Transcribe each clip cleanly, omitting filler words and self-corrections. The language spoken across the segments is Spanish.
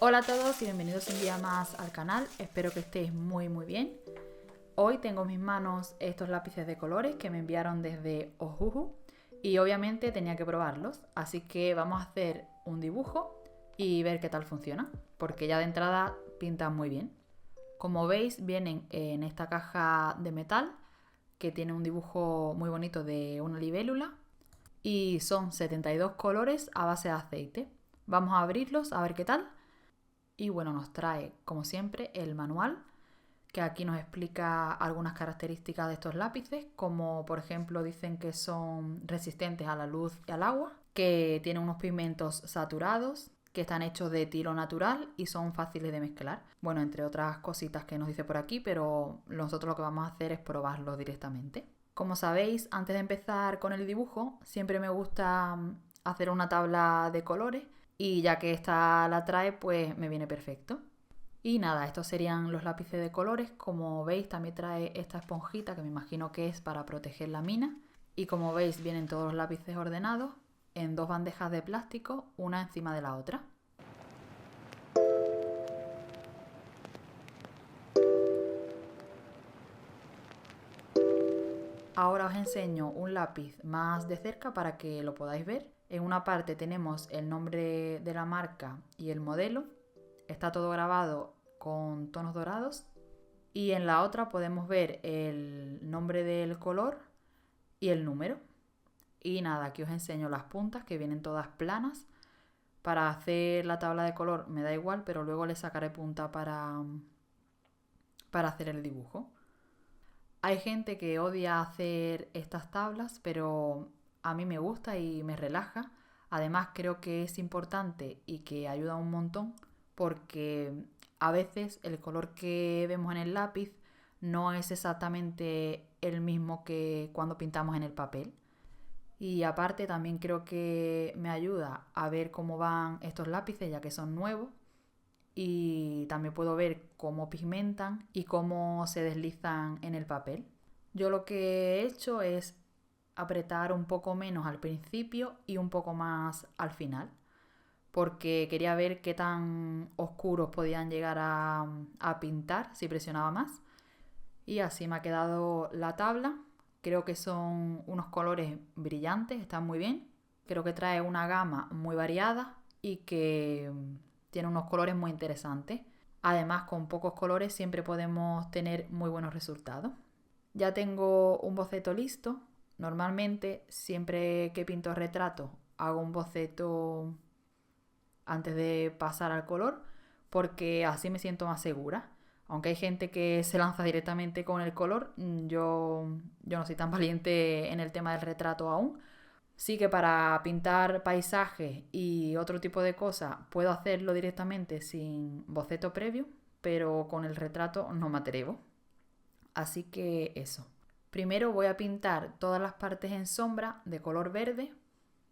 Hola a todos y bienvenidos un día más al canal, espero que estéis muy bien. Hoy tengo en mis manos estos lápices de colores que me enviaron desde Ohuhu y obviamente tenía que probarlos, así que vamos a hacer un dibujo y ver qué tal funciona, porque ya de entrada pintan muy bien. Como veis vienen en esta caja de metal que tiene un dibujo muy bonito de una libélula y son 72 colores a base de aceite. Vamos a abrirlos a ver qué tal. Y bueno, nos trae, como siempre, el manual, que aquí nos explica algunas características de estos lápices, como por ejemplo dicen que son resistentes a la luz y al agua, que tienen unos pigmentos saturados, que están hechos de tiro natural y son fáciles de mezclar. Bueno, entre otras cositas que nos dice por aquí, pero nosotros lo que vamos a hacer es probarlos directamente. Como sabéis, antes de empezar con el dibujo, siempre me gusta hacer una tabla de colores y ya que esta la trae, pues me viene perfecto. Y nada, estos serían los lápices de colores. Como veis, también trae esta esponjita que me imagino que es para proteger la mina. Y como veis, vienen todos los lápices ordenados en dos bandejas de plástico, una encima de la otra. Ahora os enseño un lápiz más de cerca para que lo podáis ver. En una parte tenemos el nombre de la marca y el modelo. Está todo grabado con tonos dorados. Y en la otra podemos ver el nombre del color y el número. Y nada, aquí os enseño las puntas que vienen todas planas. Para hacer la tabla de color me da igual, pero luego le sacaré punta para hacer el dibujo. Hay gente que odia hacer estas tablas, pero a mí me gusta y me relaja. Además creo que es importante y que ayuda un montón porque a veces el color que vemos en el lápiz no es exactamente el mismo que cuando pintamos en el papel. Y aparte también creo que me ayuda a ver cómo van estos lápices ya que son nuevos y también puedo ver cómo pigmentan y cómo se deslizan en el papel. Yo lo que he hecho es apretar un poco menos al principio y un poco más al final, porque quería ver qué tan oscuros podían llegar a pintar si presionaba más. Y así me ha quedado la tabla. Creo que son unos colores brillantes, están muy bien. Creo que trae una gama muy variada y que tiene unos colores muy interesantes. Además, con pocos colores siempre podemos tener muy buenos resultados. Ya tengo un boceto listo. Normalmente, siempre que pinto retratos, hago un boceto antes de pasar al color, porque así me siento más segura. Aunque hay gente que se lanza directamente con el color, yo no soy tan valiente en el tema del retrato aún. Sí que para pintar paisajes y otro tipo de cosas puedo hacerlo directamente sin boceto previo, pero con el retrato no me atrevo. Así que eso. Primero voy a pintar todas las partes en sombra de color verde.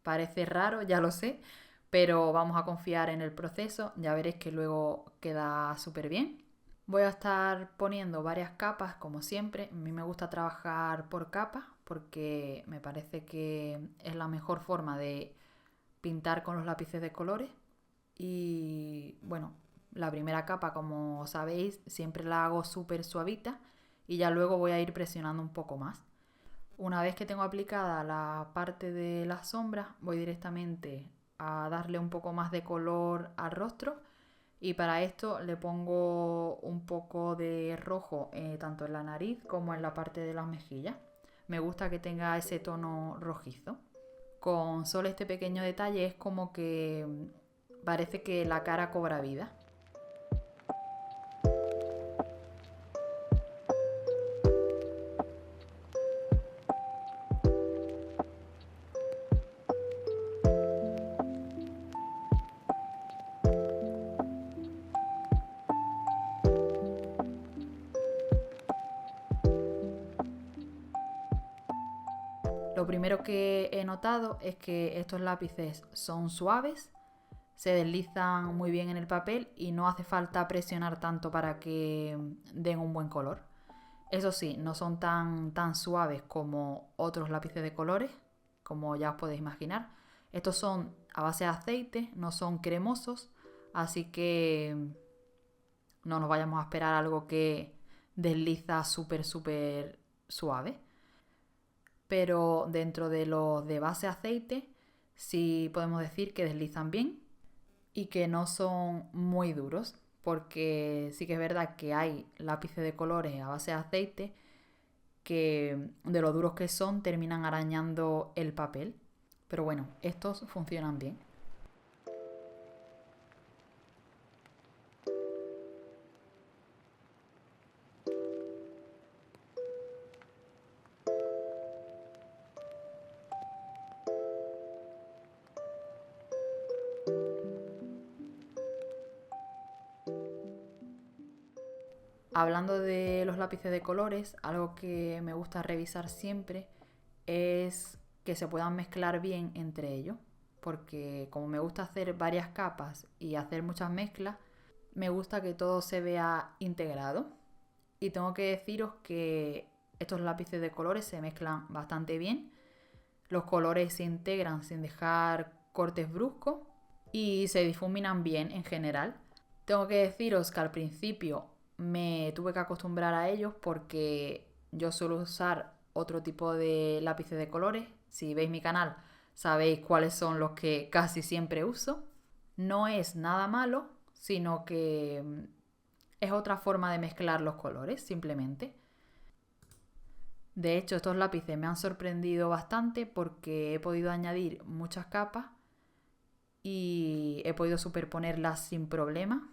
Parece raro, ya lo sé, pero vamos a confiar en el proceso. Ya veréis que luego queda súper bien. Voy a estar poniendo varias capas, como siempre. A mí me gusta trabajar por capas porque me parece que es la mejor forma de pintar con los lápices de colores. Y bueno, la primera capa, como sabéis, siempre la hago súper suavita y ya luego voy a ir presionando un poco más. Una vez que tengo aplicada la parte de las sombras, voy directamente a darle un poco más de color al rostro y para esto le pongo un poco de rojo tanto en la nariz como en la parte de las mejillas. Me gusta que tenga ese tono rojizo. Con solo este pequeño detalle es como que parece que la cara cobra vida. Lo primero que he notado es que estos lápices son suaves, se deslizan muy bien en el papel y no hace falta presionar tanto para que den un buen color. Eso sí, no son tan suaves como otros lápices de colores, como ya os podéis imaginar. Estos son a base de aceite, no son cremosos, así que no nos vayamos a esperar algo que desliza súper suave. Pero dentro de los de base aceite sí podemos decir que deslizan bien y que no son muy duros, porque sí que es verdad que hay lápices de colores a base de aceite que de lo duros que son terminan arañando el papel. Pero bueno, estos funcionan bien. Hablando de los lápices de colores, algo que me gusta revisar siempre es que se puedan mezclar bien entre ellos, porque como me gusta hacer varias capas y hacer muchas mezclas, me gusta que todo se vea integrado. Y tengo que deciros que estos lápices de colores se mezclan bastante bien. Los colores se integran sin dejar cortes bruscos y se difuminan bien en general. Tengo que deciros que al principio me tuve que acostumbrar a ellos porque yo suelo usar otro tipo de lápices de colores. Si veis mi canal sabéis cuáles son los que casi siempre uso. No es nada malo, sino que es otra forma de mezclar los colores, simplemente. De hecho, estos lápices me han sorprendido bastante porque he podido añadir muchas capas y he podido superponerlas sin problema,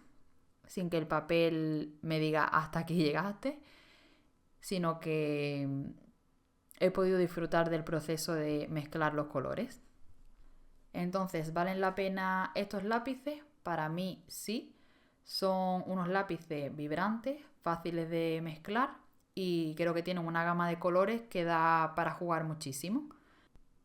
sin que el papel me diga hasta aquí llegaste, sino que he podido disfrutar del proceso de mezclar los colores. Entonces, ¿valen la pena estos lápices? Para mí sí. Son unos lápices vibrantes, fáciles de mezclar y creo que tienen una gama de colores que da para jugar muchísimo.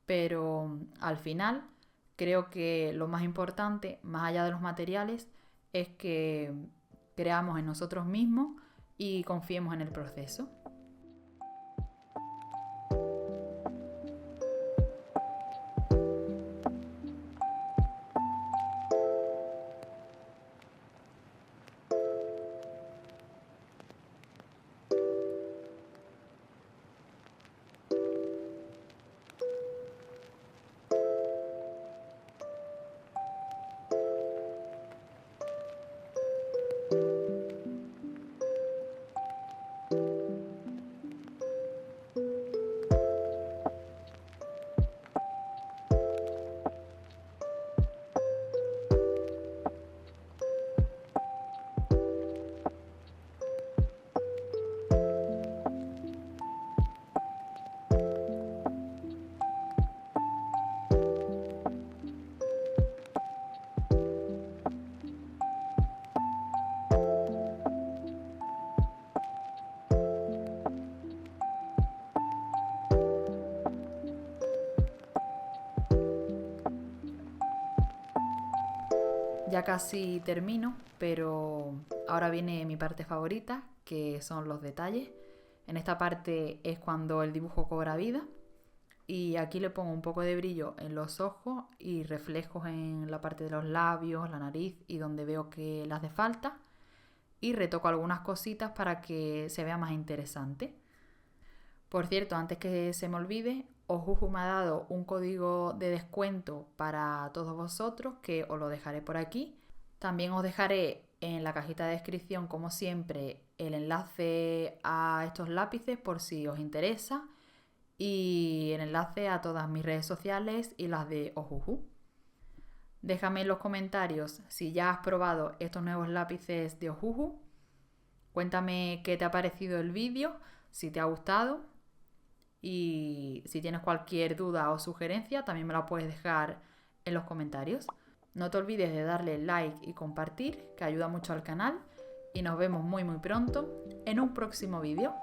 Pero al final creo que lo más importante, más allá de los materiales, es que creamos en nosotros mismos y confiemos en el proceso. Ya casi termino, pero ahora viene mi parte favorita, que son los detalles. En esta parte es cuando el dibujo cobra vida y aquí le pongo un poco de brillo en los ojos y reflejos en la parte de los labios, la nariz y donde veo que le hace falta, y retoco algunas cositas para que se vea más interesante. Por cierto, antes que se me olvide, Ohuhu me ha dado un código de descuento para todos vosotros que os lo dejaré por aquí. También os dejaré en la cajita de descripción, como siempre, el enlace a estos lápices por si os interesa y el enlace a todas mis redes sociales y las de Ohuhu. Déjame en los comentarios si ya has probado estos nuevos lápices de Ohuhu. Cuéntame qué te ha parecido el vídeo, si te ha gustado. Y si tienes cualquier duda o sugerencia, también me la puedes dejar en los comentarios. No te olvides de darle like y compartir, que ayuda mucho al canal. Y nos vemos muy pronto en un próximo vídeo.